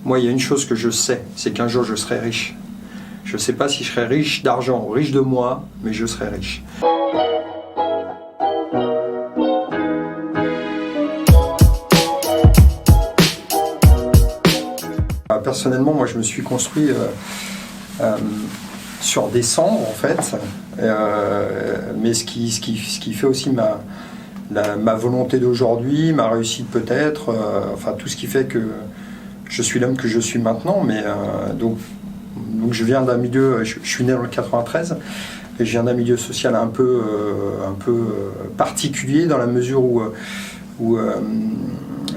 Moi, il y a une chose que je sais, c'est qu'un jour je serai riche. Je ne sais pas si je serai riche d'argent ou riche de moi, mais je serai riche. Personnellement, moi, je me suis construit sur des cendres, en fait. Mais ce qui fait aussi ma volonté d'aujourd'hui, ma réussite peut-être, enfin tout ce qui fait que je suis l'homme que je suis maintenant. Mais donc je viens d'un milieu, je suis né dans le 93, et je viens d'un milieu social un peu particulier dans la mesure où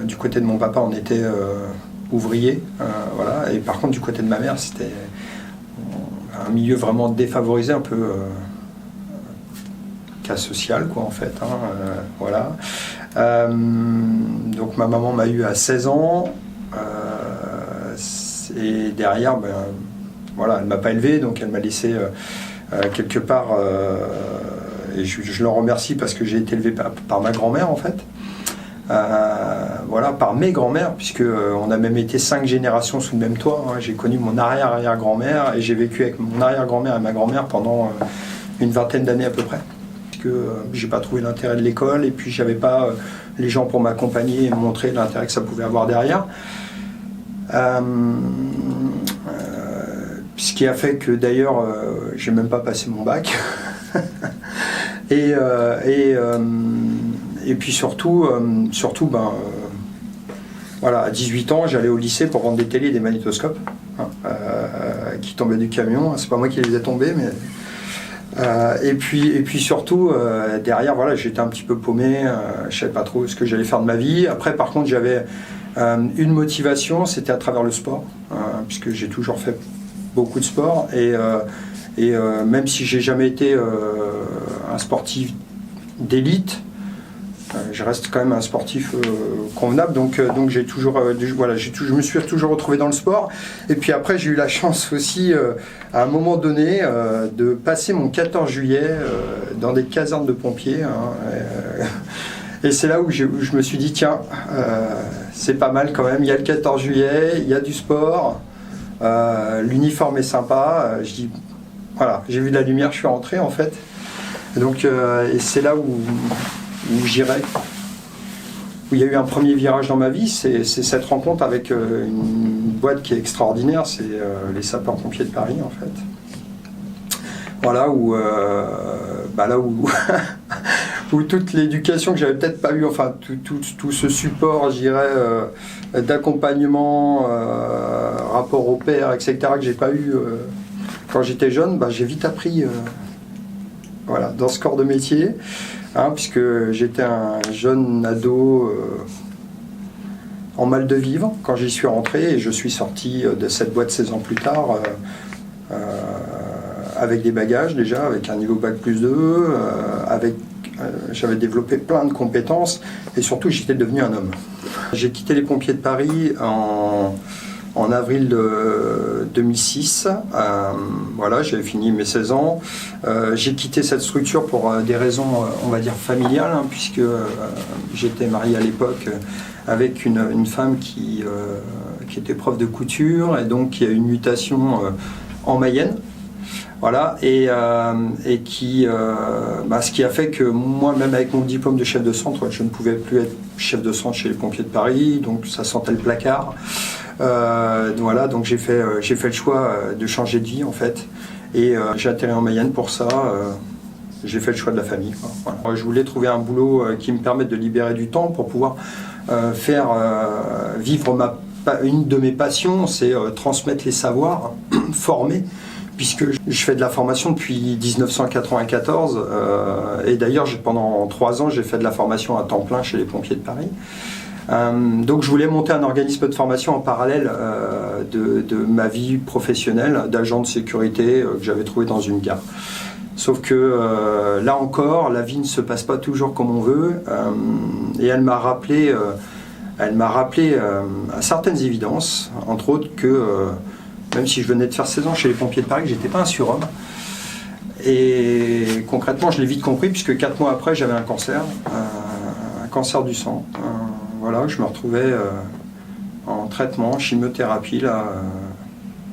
du côté de mon papa on était ouvrier, voilà, et par contre du côté de ma mère c'était un milieu vraiment défavorisé, un peu cas social quoi en fait, hein, voilà. Donc ma maman m'a eu à 16 ans, et derrière voilà, elle m'a pas élevé, donc elle m'a laissé quelque part, et je l'en remercie parce que j'ai été élevé par ma grand-mère en fait. Voilà, par mes grands-mères, puisque on a même été 5 générations sous le même toit, hein. J'ai connu mon arrière-arrière-grand-mère et j'ai vécu avec mon arrière-grand-mère et ma grand-mère pendant une vingtaine d'années à peu près. Parce que j'ai pas trouvé l'intérêt de l'école et puis j'avais pas les gens pour m'accompagner et me montrer l'intérêt que ça pouvait avoir derrière. Ce qui a fait que d'ailleurs j'ai même pas passé mon bac. Et puis surtout, voilà, à 18 ans, j'allais au lycée pour vendre des télés et des magnétoscopes, hein, qui tombaient du camion. C'est pas moi qui les ai tombés, mais et puis surtout derrière, voilà, j'étais un petit peu paumé. Je savais pas trop ce que j'allais faire de ma vie. Après, par contre, j'avais une motivation, c'était à travers le sport, puisque j'ai toujours fait beaucoup de sport et même si j'ai jamais été un sportif d'élite, je reste quand même un sportif convenable, donc j'ai toujours, voilà, je me suis toujours retrouvé dans le sport. Et puis après, j'ai eu la chance aussi, à un moment donné, de passer mon 14 juillet dans des casernes de pompiers. Hein, et c'est là où je me suis dit, tiens, c'est pas mal quand même, il y a le 14 juillet, il y a du sport, l'uniforme est sympa. Je dis, voilà, j'ai vu de la lumière, je suis rentré en fait. Et donc, et c'est là où j'irai, où il y a eu un premier virage dans ma vie, c'est cette rencontre avec une boîte qui est extraordinaire, c'est les sapeurs-pompiers de Paris en fait. Voilà, où là où toute l'éducation que j'avais peut-être pas eu, enfin tout ce support, je dirais, d'accompagnement, rapport au père, etc., que j'ai pas eu quand j'étais jeune, j'ai vite appris voilà, dans ce corps de métier. Hein, puisque j'étais un jeune ado en mal de vivre quand j'y suis rentré, et je suis sorti de cette boîte 16 ans plus tard avec des bagages déjà, avec un niveau bac plus 2, j'avais développé plein de compétences et surtout j'étais devenu un homme. J'ai quitté les pompiers de Paris en avril 2006, voilà, j'avais fini mes 16 ans. J'ai quitté cette structure pour des raisons, on va dire, familiales, hein, puisque j'étais marié à l'époque avec une femme qui était prof de couture, et donc il y a eu une mutation en Mayenne. Voilà, et ce qui a fait que moi, même avec mon diplôme de chef de centre, je ne pouvais plus être chef de centre chez les pompiers de Paris, donc ça sentait le placard. Voilà, donc j'ai fait le choix de changer de vie en fait, et j'ai atterri en Mayenne pour ça. J'ai fait le choix de la famille, quoi. Voilà. Je voulais trouver un boulot qui me permette de libérer du temps pour pouvoir faire vivre une de mes passions, c'est transmettre les savoirs, former, puisque je fais de la formation depuis 1994, et d'ailleurs pendant 3 ans j'ai fait de la formation à temps plein chez les pompiers de Paris. Donc je voulais monter un organisme de formation en parallèle de ma vie professionnelle d'agent de sécurité que j'avais trouvé dans une gare. Sauf que là encore, la vie ne se passe pas toujours comme on veut, et elle m'a rappelé certaines évidences, entre autres que même si je venais de faire 16 ans chez les pompiers de Paris, que j'étais pas un surhomme. Et concrètement, je l'ai vite compris, puisque 4 mois après, j'avais un cancer du sang. Voilà, je me retrouvais en traitement, chimiothérapie, là,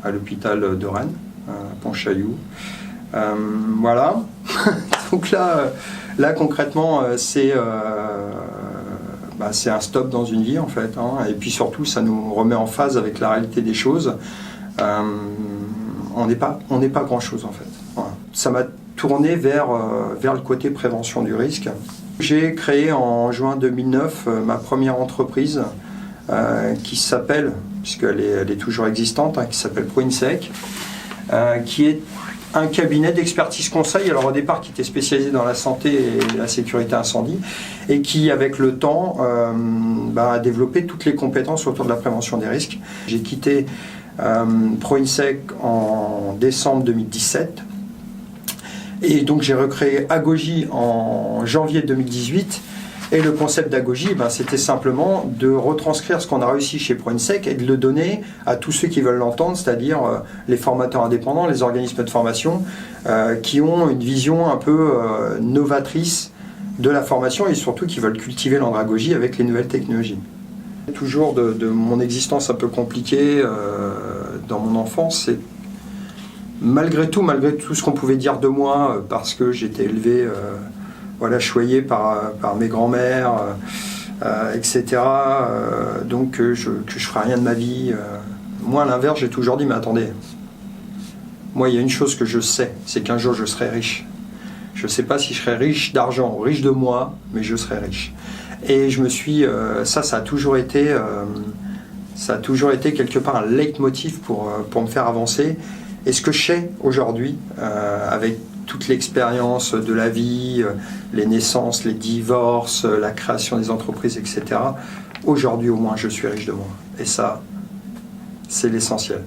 à l'hôpital de Rennes, à Pontchaillou. Voilà. Donc là concrètement, c'est un stop dans une vie, en fait. Hein. Et puis surtout, ça nous remet en phase avec la réalité des choses. On n'est pas grand-chose, en fait. Voilà. Ça m'a tourné vers le côté prévention du risque. J'ai créé en juin 2009 ma première entreprise qui s'appelle, puisqu'elle est toujours existante, hein, qui s'appelle ProInsec, qui est un cabinet d'expertise conseil, alors au départ qui était spécialisé dans la santé et la sécurité incendie, et qui avec le temps a développé toutes les compétences autour de la prévention des risques. J'ai quitté ProInsec en décembre 2017, et donc j'ai recréé Agogy en janvier 2018. Et le concept d'Agogy, c'était simplement de retranscrire ce qu'on a réussi chez ProInsec et de le donner à tous ceux qui veulent l'entendre, c'est-à-dire les formateurs indépendants, les organismes de formation, qui ont une vision un peu novatrice de la formation et surtout qui veulent cultiver l'andragogie avec les nouvelles technologies. Toujours de mon existence un peu compliquée dans mon enfance, c'est malgré tout ce qu'on pouvait dire de moi, parce que j'étais élevé... choyé par mes grands-mères, etc. Donc que je ferai rien de ma vie. Moi, à l'inverse, j'ai toujours dit, mais attendez, moi, il y a une chose que je sais, c'est qu'un jour, je serai riche. Je ne sais pas si je serai riche d'argent ou riche de moi, mais je serai riche. Et je me suis... ça a toujours été quelque part un leitmotiv pour me faire avancer. Et ce que je sais aujourd'hui, avec toute l'expérience de la vie, les naissances, les divorces, la création des entreprises, etc. Aujourd'hui, au moins, je suis riche de moi. Et ça, c'est l'essentiel.